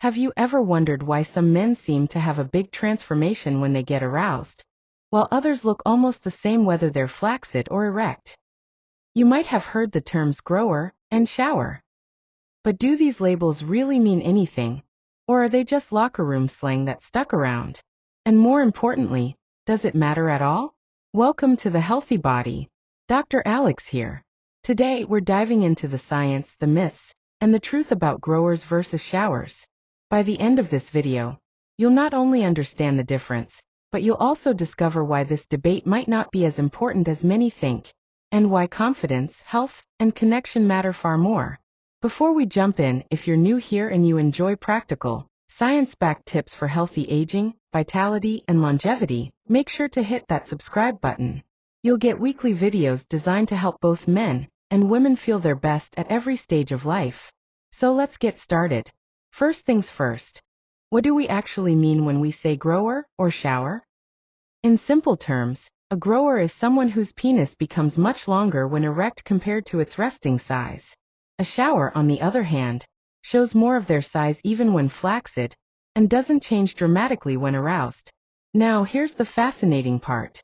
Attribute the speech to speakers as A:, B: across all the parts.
A: Have you ever wondered why some men seem to have a big transformation when they get aroused, while others look almost the same whether they're flaccid or erect? You might have heard the terms grower and shower. But do these labels really mean anything, or are they just locker room slang that stuck around? And more importantly, does it matter at all? Welcome to the Healthy Body. Dr. Alex here. Today we're diving into the science, the myths, and the truth about growers versus showers. By the end of this video, you'll not only understand the difference, but you'll also discover why this debate might not be as important as many think, and why confidence, health, and connection matter far more. Before we jump in, if you're new here and you enjoy practical, science-backed tips for healthy aging, vitality, and longevity, make sure to hit that subscribe button. You'll get weekly videos designed to help both men and women feel their best at every stage of life. So let's get started. First things first. What do we actually mean when we say grower or shower? In simple terms, a grower is someone whose penis becomes much longer when erect compared to its resting size. A shower, on the other hand, shows more of their size even when flaccid, and doesn't change dramatically when aroused. Now here's the fascinating part.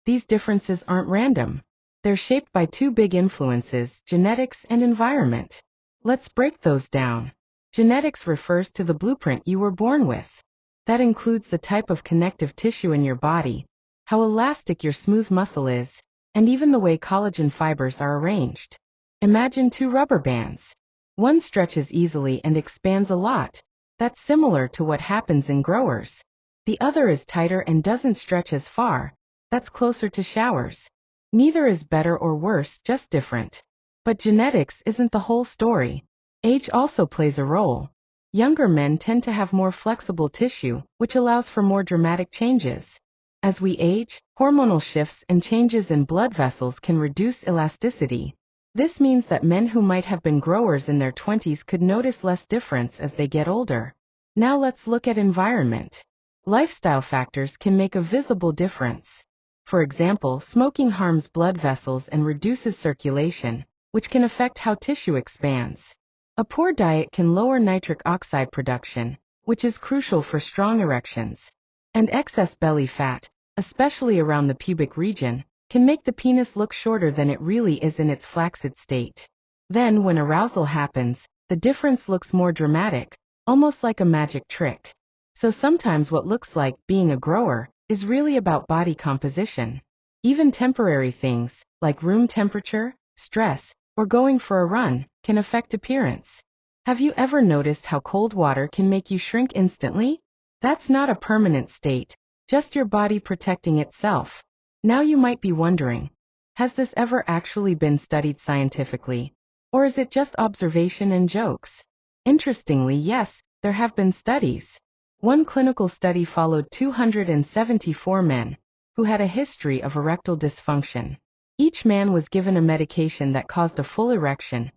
A: These differences aren't random. They're shaped by two big influences, genetics and environment. Let's break those down. Genetics refers to the blueprint you were born with. That includes the type of connective tissue in your body, how elastic your smooth muscle is, and even the way collagen fibers are arranged. Imagine two rubber bands. One stretches easily and expands a lot. That's similar to what happens in growers. The other is tighter and doesn't stretch as far. That's closer to showers. Neither is better or worse, just different. But genetics isn't the whole story. Age also plays a role. Younger men tend to have more flexible tissue, which allows for more dramatic changes. As we age, hormonal shifts and changes in blood vessels can reduce elasticity. This means that men who might have been growers in their 20s could notice less difference as they get older. Now let's look at environment. Lifestyle factors can make a visible difference. For example, smoking harms blood vessels and reduces circulation, which can affect how tissue expands. A poor diet can lower nitric oxide production, which is crucial for strong erections. And excess belly fat, especially around the pubic region, can make the penis look shorter than it really is in its flaccid state. Then, when arousal happens, the difference looks more dramatic, almost like a magic trick. So sometimes what looks like being a grower is really about body composition. Even temporary things, like room temperature, stress, or going for a run, can affect appearance. Have you ever noticed how cold water can make you shrink instantly? That's not a permanent state, just your body protecting itself. Now you might be wondering, has this ever actually been studied scientifically? Or is it just observation and jokes? Interestingly, yes, there have been studies. One clinical study followed 274 men who had a history of erectile dysfunction. Each man was given a medication that caused a full erection,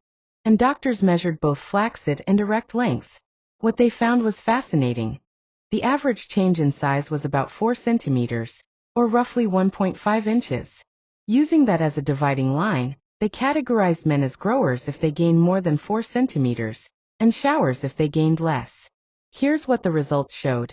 A: and doctors measured both flaccid and erect length. What they found was fascinating. The average change in size was about 4 centimeters, or roughly 1.5 inches. Using that as a dividing line, they categorized men as growers if they gained more than 4 centimeters, and showers if they gained less. Here's what the results showed.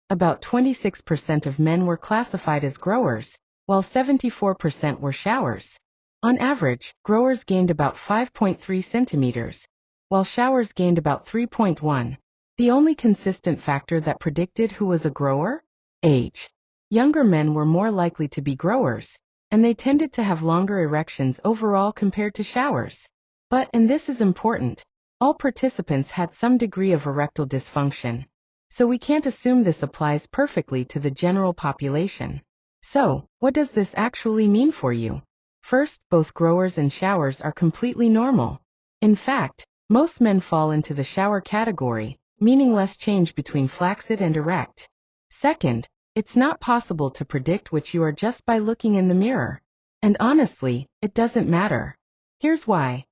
A: About 26% of men were classified as growers, while 74% were showers. On average, growers gained about 5.3 centimeters, while showers gained about 3.1. The only consistent factor that predicted who was a grower? Age. Younger men were more likely to be growers, and they tended to have longer erections overall compared to showers. But, and this is important, all participants had some degree of erectile dysfunction. So we can't assume this applies perfectly to the general population. So, what does this actually mean for you? First, both growers and showers are completely normal. In fact, most men fall into the shower category, meaning less change between flaccid and erect. Second, it's not possible to predict which you are just by looking in the mirror. And honestly, it doesn't matter. Here's why.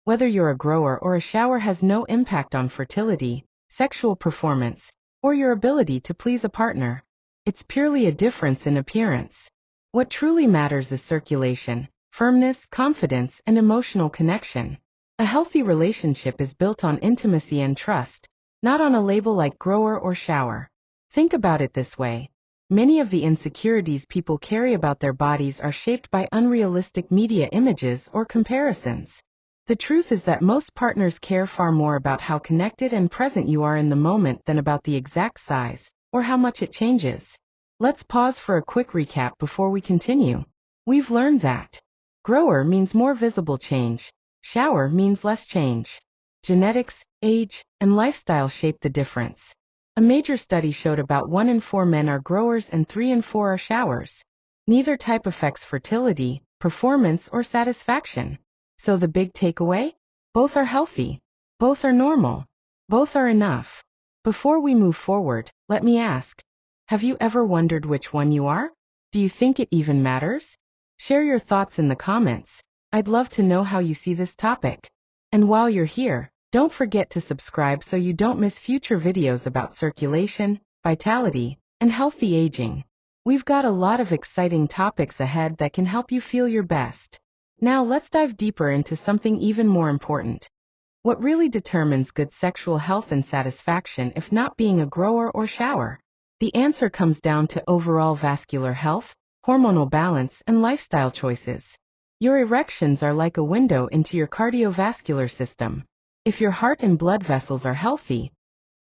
A: Whether you're a grower or a shower has no impact on fertility, sexual performance, or your ability to please a partner. It's purely a difference in appearance. What truly matters is circulation, firmness, confidence, and emotional connection. A healthy relationship is built on intimacy and trust, not on a label like grower or shower. Think about it this way. Many of the insecurities people carry about their bodies are shaped by unrealistic media images or comparisons. The truth is that most partners care far more about how connected and present you are in the moment than about the exact size, or how much it changes. Let's pause for a quick recap before we continue. We've learned that grower means more visible change, shower means less change. Genetics, age, and lifestyle shape the difference. A major study showed about 1 in 4 men are growers and 3 in 4 are showers. Neither type affects fertility, performance, or satisfaction. So the big takeaway? Both are healthy. Both are normal. Both are enough. Before we move forward, let me ask, have you ever wondered which one you are? Do you think it even matters? Share your thoughts in the comments. I'd love to know how you see this topic. And while you're here, don't forget to subscribe so you don't miss future videos about circulation, vitality, and healthy aging. We've got a lot of exciting topics ahead that can help you feel your best. Now let's dive deeper into something even more important. What really determines good sexual health and satisfaction if not being a grower or shower? The answer comes down to overall vascular health, hormonal balance, and lifestyle choices. Your erections are like a window into your cardiovascular system. If your heart and blood vessels are healthy,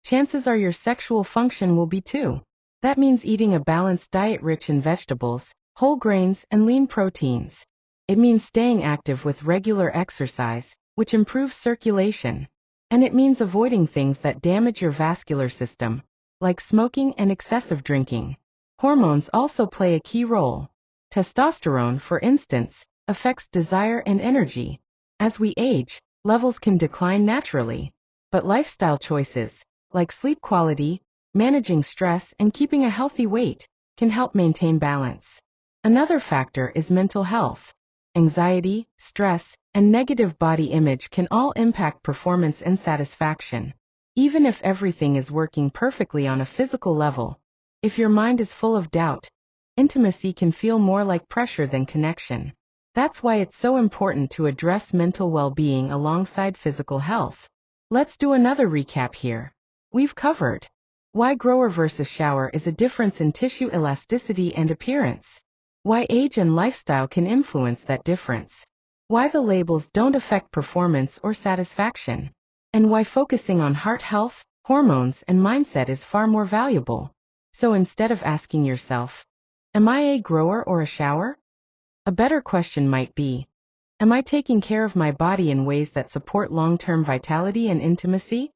A: chances are your sexual function will be too. That means eating a balanced diet rich in vegetables, whole grains, and lean proteins. It means staying active with regular exercise, which improves circulation. And it means avoiding things that damage your vascular system, like smoking and excessive drinking. Hormones also play a key role. Testosterone, for instance, affects desire and energy. As we age, levels can decline naturally. But lifestyle choices, like sleep quality, managing stress, and keeping a healthy weight, can help maintain balance. Another factor is mental health. Anxiety, stress, and negative body image can all impact performance and satisfaction. Even if everything is working perfectly on a physical level, if your mind is full of doubt, intimacy can feel more like pressure than connection. That's why it's so important to address mental well-being alongside physical health. Let's do another recap here. We've covered why grower versus shower is a difference in tissue elasticity and appearance. Why age and lifestyle can influence that difference. Why the labels don't affect performance or satisfaction. And why focusing on heart health, hormones, and mindset is far more valuable. So instead of asking yourself, am I a grower or a shower? A better question might be, am I taking care of my body in ways that support long-term vitality and intimacy?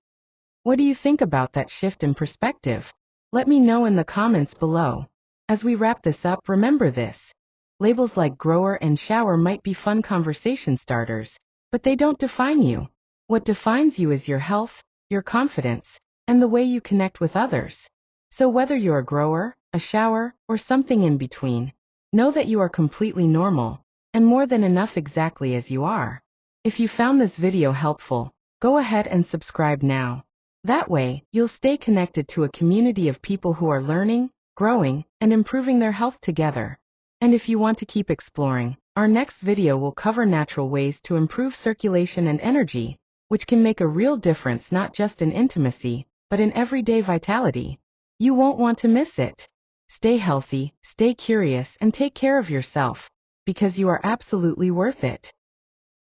A: What do you think about that shift in perspective? Let me know in the comments below. As we wrap this up, remember this. Labels like grower and shower might be fun conversation starters, but they don't define you. What defines you is your health, your confidence, and the way you connect with others. So whether you're a grower, a shower, or something in between, know that you are completely normal, and more than enough exactly as you are. If you found this video helpful, go ahead and subscribe now. That way, you'll stay connected to a community of people who are learning, growing, and improving their health together. And if you want to keep exploring, our next video will cover natural ways to improve circulation and energy, which can make a real difference not just in intimacy, but in everyday vitality. You won't want to miss it. Stay healthy, stay curious, and take care of yourself, because you are absolutely worth it.